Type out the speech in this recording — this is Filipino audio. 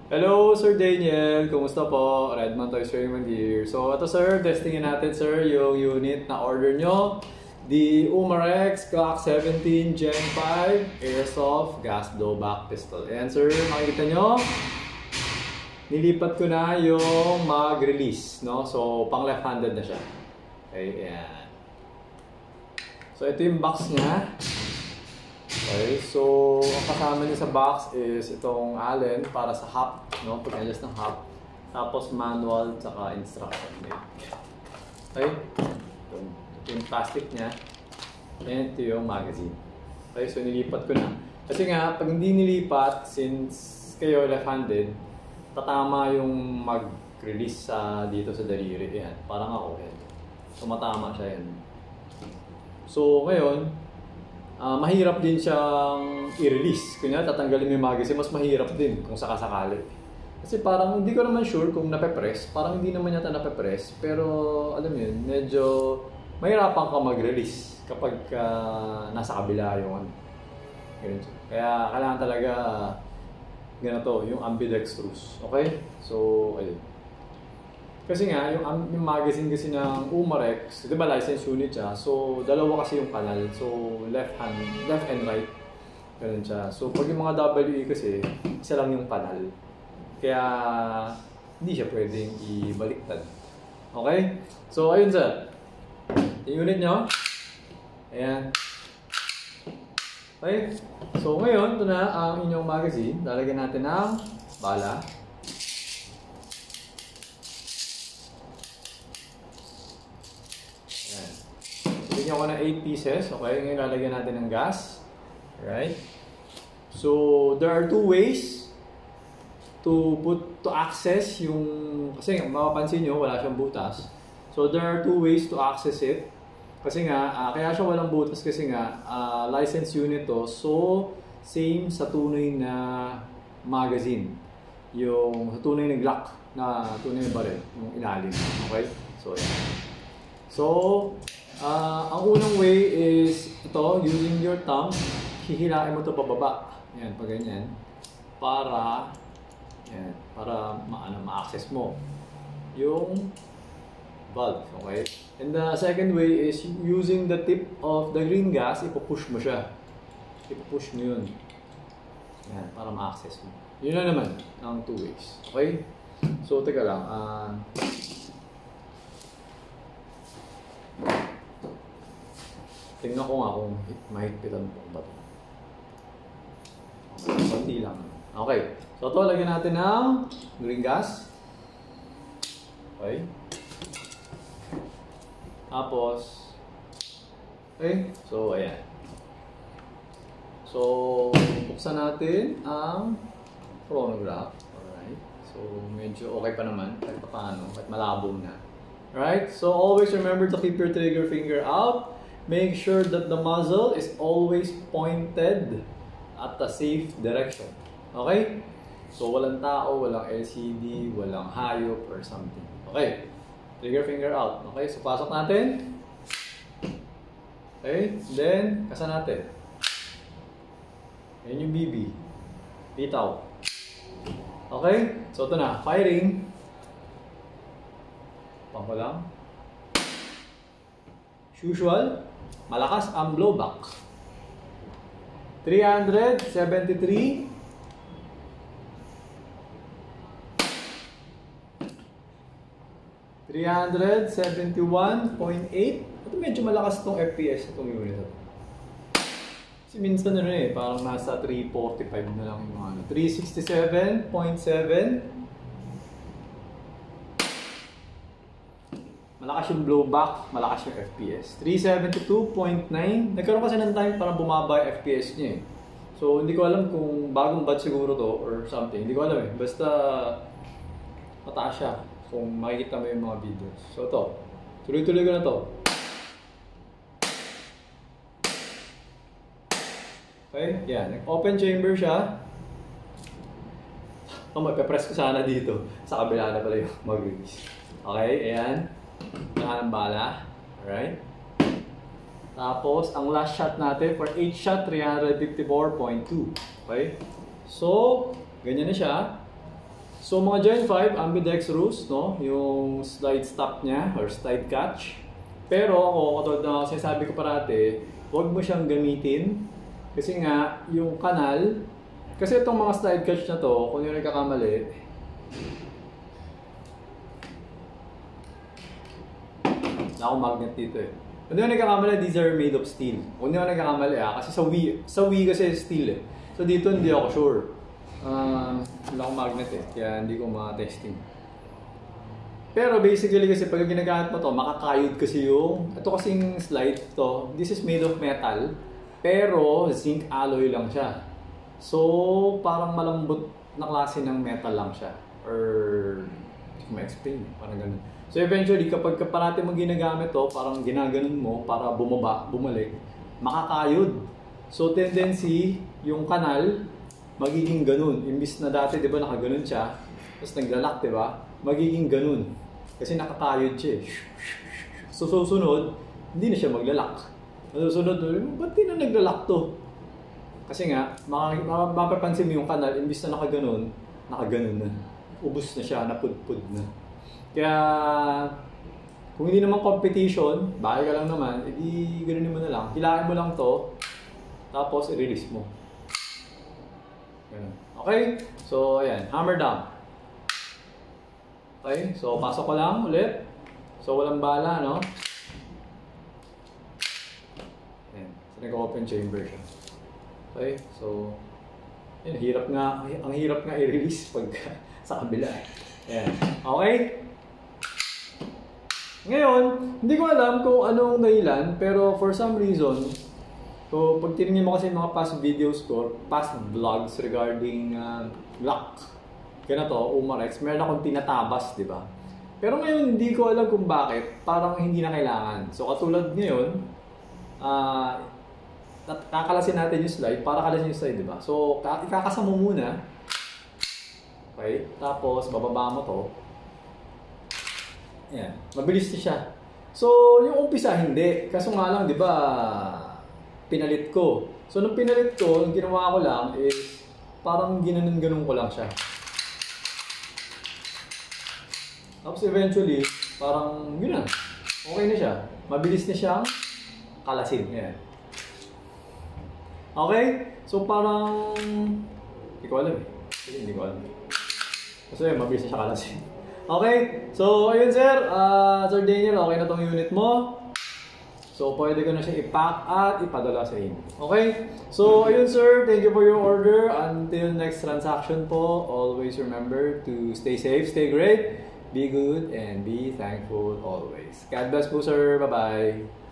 Hello, Sir Daniel. Kumusta po? Redmond Toys Raymond here. So, ito sir, testingin natin sir yung unit na order nyo. The Umarex Glock 17 Gen 5 Airsoft Gas Blowback Pistol. Ayan sir, makikita nyo. Nilipat ko na yung mag-release, no? So, pang left-handed na siya. Okay, ayan. So, ito yung box niya. Okay, so ang kasama niya sa box is itong Allen para sa hub, no? Pag-adjust ng hub. Tapos manual, saka instruction. Okay, ito yung plastic niya. And ito yung magazine. Okay, so nilipat ko na. Kasi nga, pag hindi nilipat, since kayo left-handed, tatama yung mag-release dito sa daliri. Yan, parang ako. Yan. So matama siya yan. So ngayon, mahirap din siyang i-release. Kunya tatanggalin mo yung magazine, mas mahirap din kung sakasakali. Kasi parang hindi ko naman sure kung nape-press. Parang hindi naman yata nape-press. Pero alam mo yun, medyo mahirapan ka mag-release kapag nasa kabila yung Kaya kailangan talaga ganito, yung ambidextrous. Okay? So, ayun. Kasi nga, yung magazine kasi ng Umarex, di ba license unit siya? So, dalawa kasi yung kanal. So, left and right. Ganun siya. So, pag yung mga WE kasi, isa lang yung kanal. Kaya, hindi siya pwedeng ibaliktad. Okay? So, ayun sir. Yung unit nyo. Ayan. Okay? So, ngayon, ito na ang inyong magazine. Lalagyan natin ng bala. Bigyan ko na 8 pieces. Okay, ngayon lalagyan natin ng gas. Alright. So, there are two ways to access yung, kasi mapapansin nyo, wala siyang butas. So, there are two ways to access it. Kasi nga, kaya siya walang butas kasi nga, license unit to. So, same sa tunay na magazine. Yung sa tunay na Glock, na tunay na baril, yung ilalim. Okay? So, yan. So, ang unang way is ito, using your thumb, hihilain mo ito pababa. Yan, pag ganyan. Para ma-access mo yung valve. Okay? And the second way is using the tip of the green gas, ipupush mo siya. Ipupush mo yun. Yan, para ma-access mo. Yun na naman, ang two ways. Okay? So, teka lang. Tingnan ko nga kung mahigpitan po ba ito. Kunti lang. Okay. So ito, lagyan natin ng green gas. Okay. Tapos, okay. So, ayan. So, buksan natin ang chronograph. Alright. So, medyo okay pa naman. Kahit pa paano. Kahit malabo na. Alright. So, always remember to keep your trigger finger out. Make sure that the muzzle is always pointed at the safe direction. Okay? So, walang tao, walang LCD, walang hayop or something. Okay? Trigger finger out. Okay? So, pasok natin. Okay? Then, kasa natin. Ayan yung BB. Bitaw. Okay? So, ito na. Firing. Pangko lang. Usual. Malakas ang blowback. 373. 371.8. Ito medyo malakas itong FPS itong unit. Kasi minsan parang nasa 345 na lang yung ano. 367.7. Malakas yung blowback, malakas yung FPS. 372.9. Nagkaroon kasi ng time para bumaba yung FPS niya eh. So, hindi ko alam kung bagong batch siguro to or something. Hindi ko alam eh. Basta, mataas siya kung makikita mo yung mga videos. So, ito. Tuloy-tuloy ko na to. Okay? Yan. Nag-open chamber siya. Magpe-press ko sana dito. Sa kabila na pala yung mag-release. Okay? Ayan. Ng bala. Alright? Tapos, ang last shot natin for 8 shot, 354.2. Okay? So, ganyan na siya. So mga Gen 5, ambidextrous, no? Yung slide stop niya or slide catch. Pero ako, katulad na sinasabi ko parati, huwag mo siyang gamitin. Kasi nga, yung kanal, kasi itong mga slide catch na to, kung yung nagkakamali, ako magnet dito eh. Kung yung nagkakamali, these are made of steel. Kung yung nagkakamali kasi sa Wii kasi steel eh. So dito hindi ako sure. Wala akong magnet eh, kaya hindi ko ma-testing. Pero basically kasi pag ginagamit mo to, makakayod kasi yung, ito kasing slide to, this is made of metal, pero zinc alloy lang siya. So parang malambot na klase ng metal lang siya. Or, hindi ko ma-explain, parang ganun. So eventually, kapag parati mo ginagamit to, parang ginaganon mo para bumalik, makakayod. So tendency, yung kanal, magiging ganun. Imbis na dati, di ba, nakaganon siya, tapos naglalak, di ba? Magiging ganun. Kasi nakakayod siya eh. So susunod, hindi na siya maglalak. Susunod, ba't di na naglalak to? Kasi nga, mapapansin mo yung kanal, imbis na nakaganon na. Ubus na siya, napudpud na. Kaya, kung hindi naman competition, bahay ka lang naman, edi ganunin mo na lang. Hilahin mo lang to, tapos i-release mo. Okay? So, ayan. Hammer down. Okay? So, pasok ko lang ulit. So, walang bala, no? Ayan. So, nag-open chamber siya. Okay? So, ayan. Ang hirap nga i-release pag sa kabila. Ayan. Okay? Ngayon, hindi ko alam kung anong dahilan, pero for some reason, so, pag tinignan mo kasi mga past videos ko, past vlogs regarding lock, ganito, Umarex, meron akong tinatabas, di ba? Pero ngayon, hindi ko alam kung bakit, parang hindi na kailangan. So, katulad ngayon, kakalasin natin yung slide, para kalasin yung slide, di ba? So, ikakasa mo muna, okay? Tapos, bababa mo to. Ayan, mabilis na siya. So, yung umpisa, hindi. Kaso nga lang, di ba, pinalit ko. So, nung pinalit ko, ang ginawa ko lang is parang ginanon-ganon ko lang siya. Tapos eventually, parang yun na. Okay na siya. Mabilis na siyang kalasin. Ayan. Okay? So, parang hindi ko alam eh. Hindi ko alam. Kasi mabilis na siya kalasin. Okay? So, ayun sir. Sir Daniel, okay na tong unit mo. So, pwede ko na siya i-pack at ipadala sa inyo. Okay? So, ayun sir. Thank you for your order. Until next transaction po, always remember to stay safe, stay great, be good, and be thankful always. God bless po sir. Bye-bye.